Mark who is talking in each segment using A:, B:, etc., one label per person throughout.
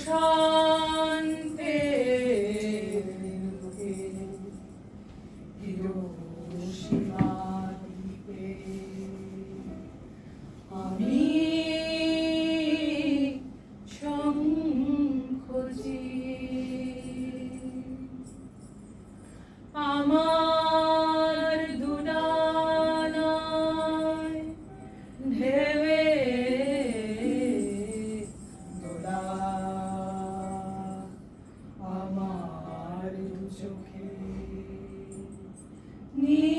A: প্রশান্তের বুকে হিরোশিমা দ্বীপে আমি শঙ্খজি আমার দুডানায় ঢেউয়ে দোলা আমার দু চোখে নীল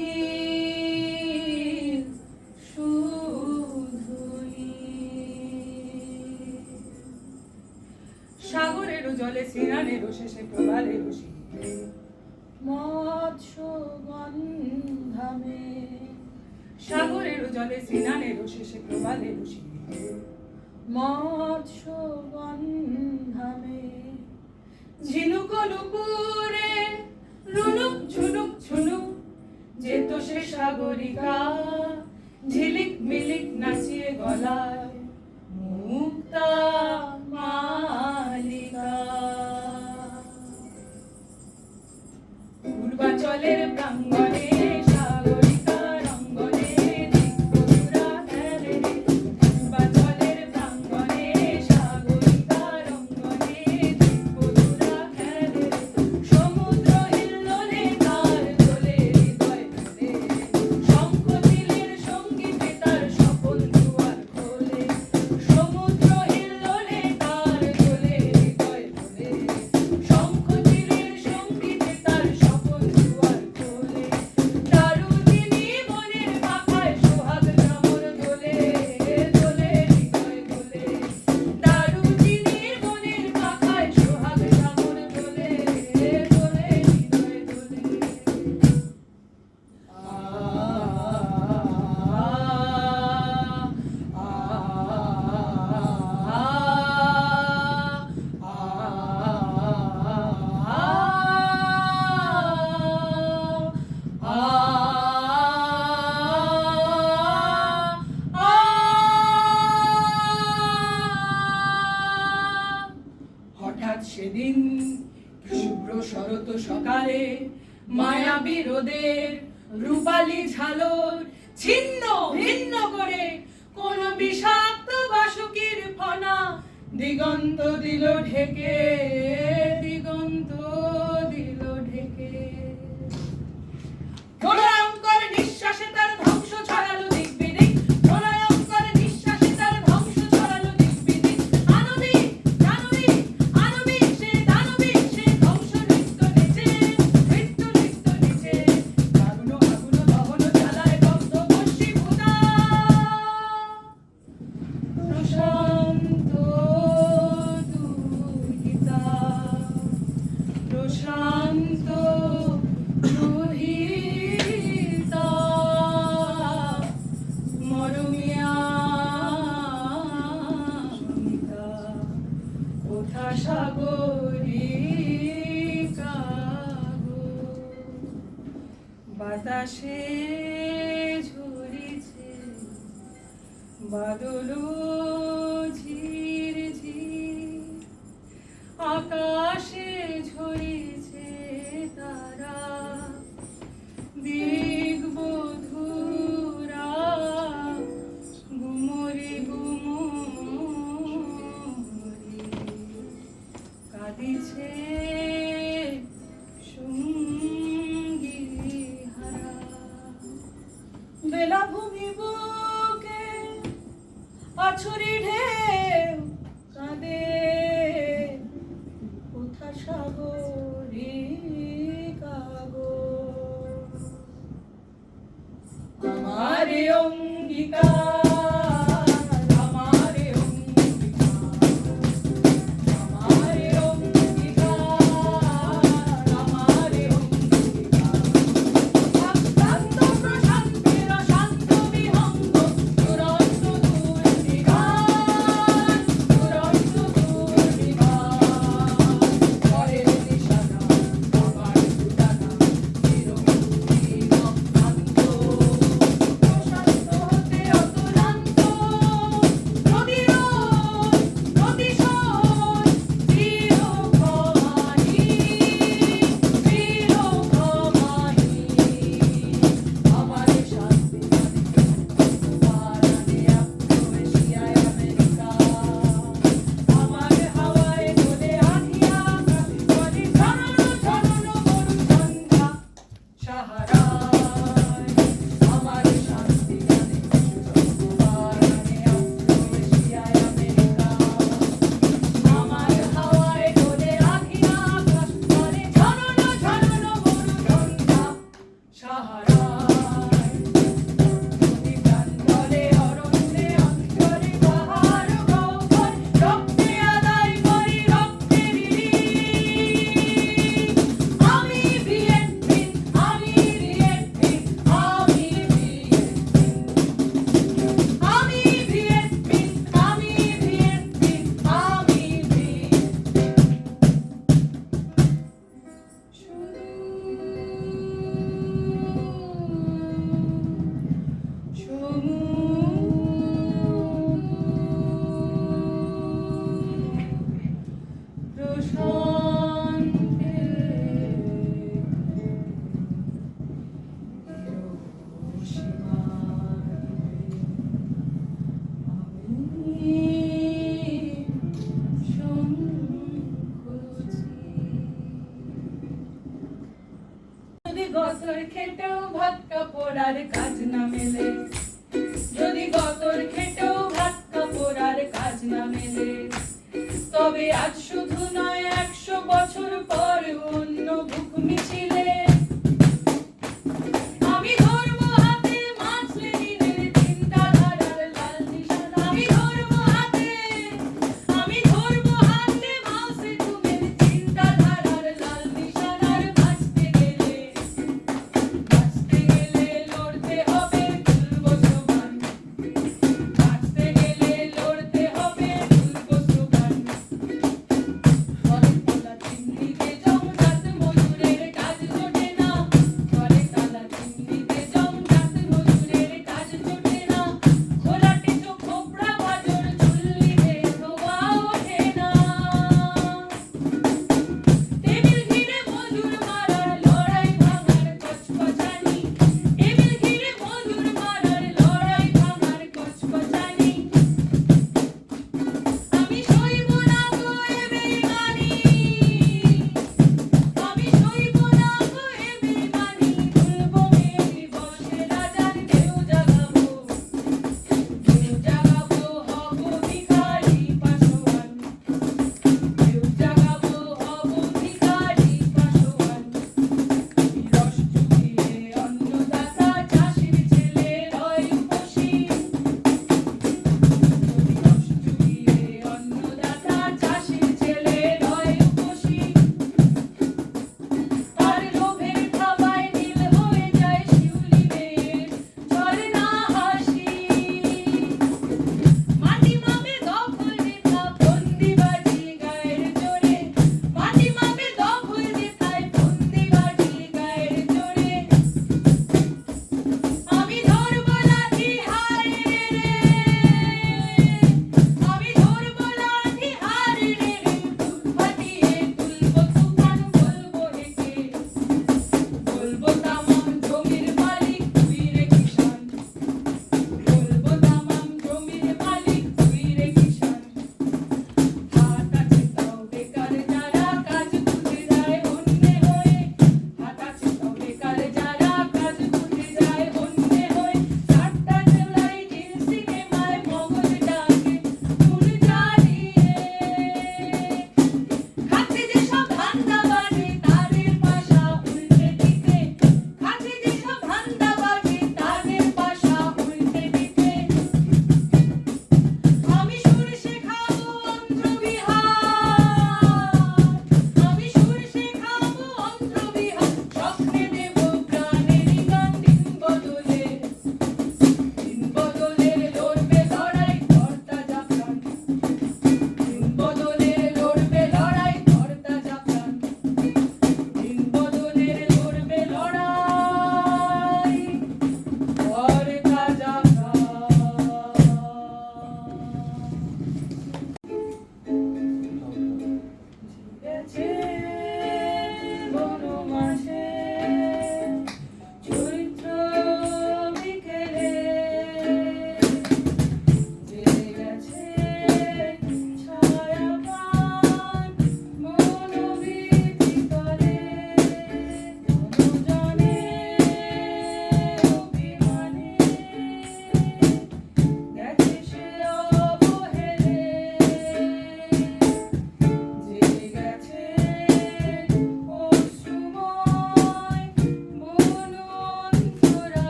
A: শুধু নীল। সাগরেরও জলে সিনানেরও শেষে প্রবালেরও শীতে মৎস্যগন্ধামে সাগরেরও জলে সিনানেরও শেষে প্রবালেরও শীতে মৎস্যগন্ধামে ঝিনুক নুপুরে রুনুক ঝুনুক ঝুনুক যেত সে সাগরিকা ঝিলিক মিলিক নাচিয়ে গলায় মুক্তা মালিকা। পূর্বাচলের প্রাঙ্গণে সাগরিকা রঙ্গনে দিগ্বধূরা খেলে রে। পূর্বাচলের প্রাঙ্গণে সাগরিকা রঙ্গনে দিগ্বধূরা খেলে রে। সমুদ্র হিল্লোলে তার দোলে হৃদয় দোলে, শঙ্খ চিলের সঙ্গীতে তার স্বপন দুয়ার খোলে। সমুদ্র হিল্লোলে তার দোলে হৃদয় দোলে, শঙ্খ চিলের সঙ্গীতে তার স্বপন দুয়ার খোলে। দারুচিনি মনের পাখায় সোহাগ ভ্রমর দোলে, দোলে হৃদয় দোলে। দারুচিনি মনের পাখায় সোহাগ ভ্রমর দোলে, দোলে হৃদয় দোলে। হঠাৎ সেদিন শুভ্র শরৎ সকালে মায়াবী রোদের রূপালী ঝালর ছিন্ন ভিন্ন করে কোন বিষাক্ত বাসুকির ফনা দিগন্ত দিল ঢেকে, দিগন্ত দিল ঢেকে। প্রলয়ঙ্কর নিঃশ্বাসে তার ধ্বংস ছড়ালো দিগ্বিদিক, প্রলয়ঙ্কর নিঃশ্বাসে তার ধ্বংস ছড়ালো দিগ্বিদিক। আণবিক দানবিক আণবিক সে দানবিক সে ধ্বংস নৃত্য নেচে, নৃত্য নৃত্য নেচে। আগুন আগুন দহন জ্বালায় দগ্ধ ভস্মীভূতা। প্রশান্ত দুহিতা, প্রশান্ত দুহিতা, মরমিয়া সমিতা, কোথা সাগরিকা গো। বাতাসে ঝরিছে বাদল ঝির ঝির, আকাশে ঝরিছে তারা দিগ্বধূরা গুমরি গুমরি কাঁদিছে সঙ্গী হারা। বেলাভূমি বুকে আছড়ি ঢেউ কাঁদে, কোথা সাগরিকা গো। আমার অঙ্গীকার, আমার অঙ্গীকার, আমার অঙ্গীকার, আমার অঙ্গীকার। শান্ত প্রশান্তের শান্ত বিহঙ্গ দুরন্ত দুর্বিকার। আর কাজ না মেলে, যদি গতর খেটেও ভাত কাপড় আর কাজ না মেলে, তবে আজ শুধু নয় 100 বছর পরেও